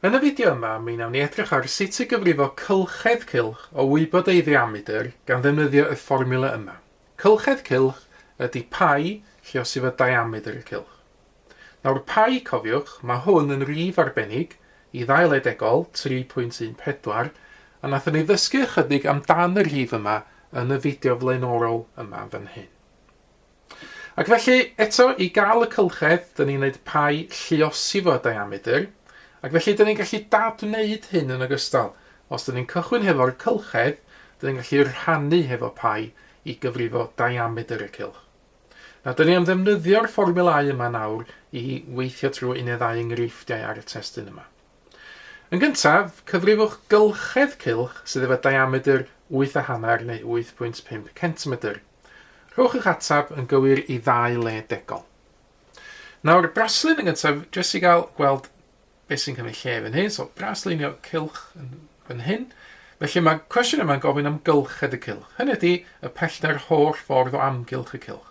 Yn y fideo yma, mi wnawn ni edrych ar sut i gyfrifo cylchedd cylch o wybod ei ddiametr gan ddefnyddio y fformula yma. Cylchedd cylch ydy pi lle os efo diametr y cylch. Nawr pi, cofiwch, mae hwn yn rif arbennig i ddailedegol 3.14 a nathon ni ddysgu ychydig amdan y rif yma yn y fideo flaenorol yma fan hyn. Ac felly, eto, i gael y cylchedd, dyn ni'n gwneud pi lluosi fo diametr, ac felly dyn ni'n gallu dadwneud hyn yn ogystal. Os dyn ni'n cychwyn hefo'r cylchedd, dyn ni'n gallu rhannu hefo pi i gyfrifo diametr y cylch. Nawr, dyn ni am ddefnyddio'r fformulau yma nawr i weithio trwy un neu ddau enghreifftiau ar y testyn yma. Yn gyntaf, cyfrifwch gylchedd cylch sydd efo diametr 8,5 neu 8.5 cm. Rhowch eich atab yn gywir i 2 le degol. Nawr, braslun yn gyntaf, jyst i gael gweld beth sy'n cymryd lle fan hyn. So, braslunio cylch fan hyn. Felly mae cwestiwn yma'n gofyn am gylched y cylch. Hynny ydy y pellter holl ffordd o amgylch y cylch.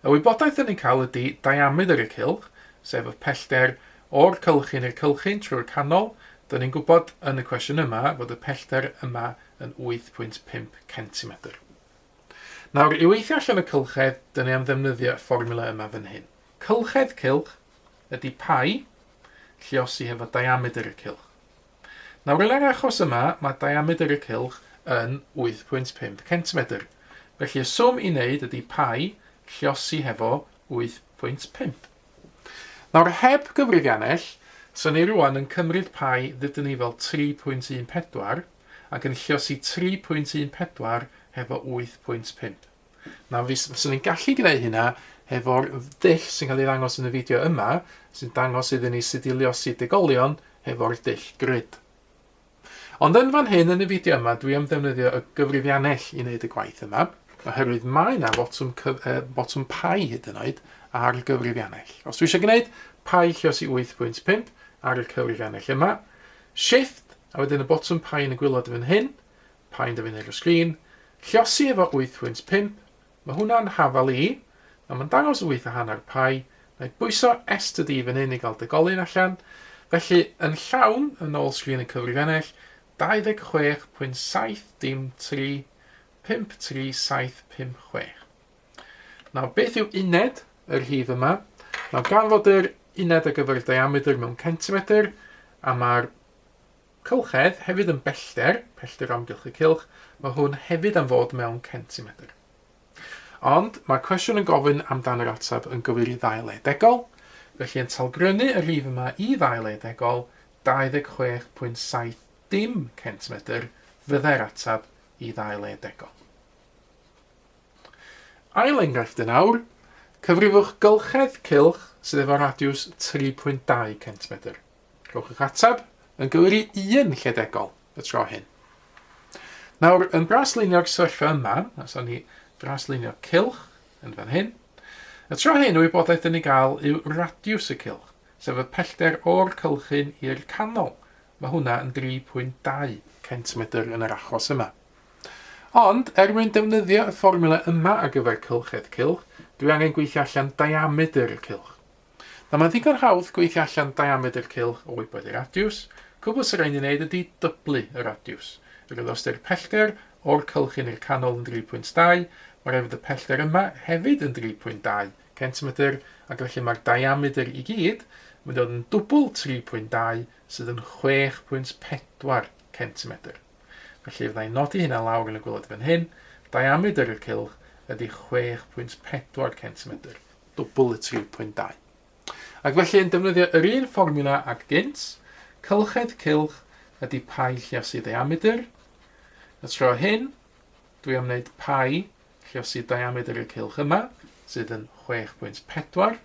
Y wybodaeth yn ni'n cael ydy diametr y cylch, sef y pellter o'r cylchyn i'r cylchyn trwy'r canol. Dyn ni'n gwybod yn y cwestiwn yma fod y pellter yma yn 8.5 cm. Nawr, i weithio allan y cylchedd, dyn ni am ddefnyddio y fformula yma fan hyn. Cylchedd cylch ydy pi, lluosi hefo diametr y cylch. Nawr, yn yr achos yma, mae diametr y cylch yn 8.5 cm. Felly, y swm i wneud ydy pi, lluosi hefo 8.5. Nawr, heb gyfrifiannell, so ni rwan yn cymryd pi ddydyn ni fel 3.14 ac yn lluosi 3.14 hefo 8.5. Nawr, fyswn ni'n gallu gwneud hynna hefo'r dull sy'n cael ei ddangos yn y fideo yma, sy'n dangos iddyn ni sut i luosi degolion hefo'r dull grid. Ond yn fan hyn yn y fideo yma, dwi am ddefnyddio y gyfrifiannell i wneud y gwaith yma, oherwydd mae yna botwm pi hyd yn oed ar y gyfrifiannell. Os dwi eisiau gwneud pi lluosi 8.5 ar y cyfrifiannell yma, shift, a wedyn y botwm pi yn y gwylod fan hyn, pi'n dyfyn ar y sgrin, lluosi efo 8.5, mae hwnna'n hafal i, a mae'n dangos 8,5 pi, neu bwyso S to D fan hyn i gael degolyn allan, felly yn llawn yn ôl sgrin y cyfrifiannell, 26.7 dim 3, 53756. Nawr, beth yw uned yr rhif yma? Nawr, gan fod yr uned ar gyfer diametr mewn centimetr, a mae'r cylchedd hefyd yn bellter amgylch y cylch, mae hwn hefyd yn fod mewn centimetr. Ond mae cwestiwn yn gofyn amdan yr atab yn gywir i 2 le degol, felly yn talgrynu y rhif yma i 2 le degol, 26.7 dim centimetr fyddai'r atab i 2 le degol. Ail enghraifft yn awr, cyfrifwch gylchedd cylch sydd efo radiws 3.2 cm. Rhowch eich atab yn gywir i 1 lle degol y tro hyn. Nawr, yn braslunio'r sefyllfa yma, os o'n ni braslunio cylch yn fan hyn, y tro hyn y wybodaeth yn ei gael yw radiws y cylch, sef y pellter o'r cylchyn i'r canol. Mae hwnna yn 3.2 cm yn yr achos yma. Ond, mwyn defnyddio y fformula yma ar gyfer cylchedd cylch, dwi angen gweithio allan diametr y cylch. Na mae'n ddigon hawdd gweithio allan diametr cylch o wybod y radiws. Cwbl sy'n rhaid i wneud ydy dyblu y radiws. Rydw os ydy'r pellter o'r cylchyn i'r canol yn 3.2, mae'r efo y pellter yma hefyd yn 3.2 cm, ac felly mae'r diametr i gyd yn dod yn dwbl 3.2 sydd yn 6.4 cm. Felly fyddai'n nodi hynna lawr yn y gwylod fan hyn, diametr y cylch ydy 6.4 cm, dwbl y 3.2. Ac felly yn defnyddio yr un fformula ag gynt, cylchedd cylch ydy pi lluosi diametr. Y tro hyn, dwi am wneud pi lluosi diametr y cylch yma, sydd yn 6.4.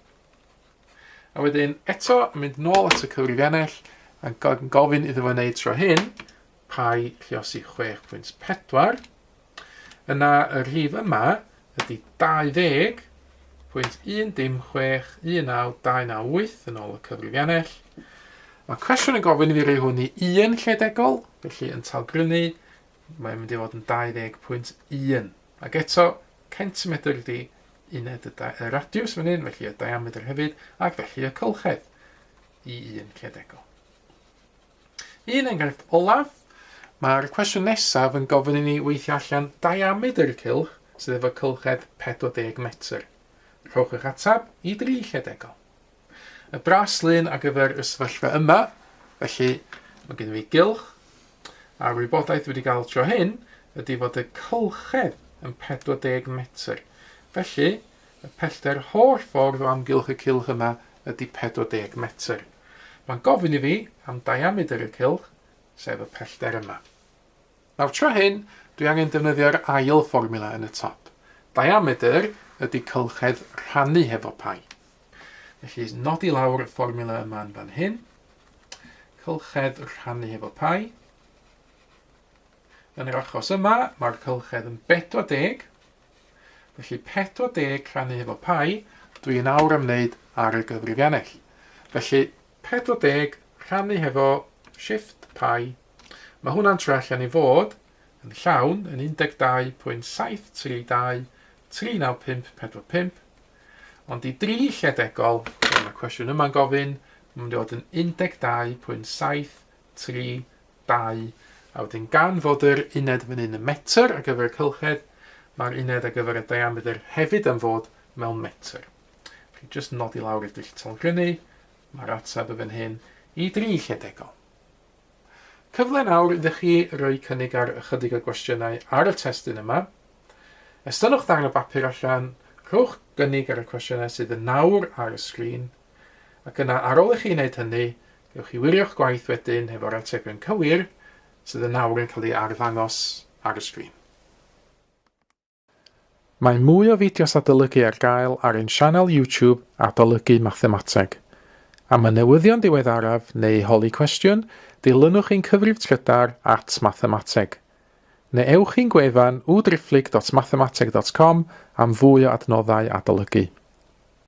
A wedyn eto, mynd nôl at y cyfrifiannell, a gofyn iddo fo wneud tro hyn, pi lluosi 6.4. Yna y rhif yma ydy 20.106192998 yn ôl y cyfrifiannell. Mae cwestiwn yn gofyn i fi roi hwn i 1 lle degol, felly yn talgrynu, mae'n mynd i fod yn 20.1. Ac eto, centimetr ydy uned y radiws fan hyn, felly y diametr hefyd, ac felly y cylchedd i 1 lle degol. Un enghraifft olaf, mae'r cwestiwn nesaf yn gofyn i ni weithio allan diameter y cylch sydd efo cylched 40 metr. Rhowch eich atab i 3 lle-degol. Y braslun ar gyfer y sefyllfa yma, felly mae gen i fi gylch, a'r wybodaeth wedi cael tro hyn ydy fod y cylched yn 40 metr. Felly, y pellter holl ffordd o amgylch y cylch yma ydy 40 metr. Mae'n gofyn i fi am diameter y cylch, sef y pellter yma. Nawr tro hyn, dwi angen defnyddio'r ail fformula yn y top. Diameter ydy cylched rhannu hefo pi. Felly, nodi lawr y fformula yma yn fan hyn. Cylched rhannu hefo pi. Yn yr achos yma, mae'r cylched yn 40. Felly 40 rhannu hefo pi, dwi'n awr am wneud ar y gyfrifiannell. Felly 40 rhannu hefo shift pi, mae hwnna'n troi allan i fod yn llawn yn 12.732 39545, ond i 3 lle-degol, mae'r cwestiwn yma'n gofyn, mae'n dod yn 12.732, a wedyn gan fod yr uned fan hyn yn metr ar gyfer y cylched, mae'r uned ar gyfer y diameter hefyd yn fod mewn metr. Felly jyst nodi lawr y digital grynu, mae'r ateb y fan hyn i 3 lle-degol. Cyfle nawr ydych chi roi cynnig ar ychydig o gwestiynau ar y testyn yma. Estynwch ddarn o bapur allan, rhowch gynnig ar y cwestiynau sydd yn nawr ar y sgrin, ac yna ar ôl i chi wneud hynny, gewch chi wirio'ch gwaith wedyn hefo'r atebion cywir sydd yn nawr yn cael ei arddangos ar y sgrin. Mae mwy o fideos adolygu ar gael ar ein sianel YouTube Adolygu Mathemateg. Am y newyddion diweddaraf neu holi cwestiwn, dilynwch ein cyfrif trydar @mathemateg. Neu ewch i'n gwefan www.mathemateg.com am fwy o adnoddau adolygu.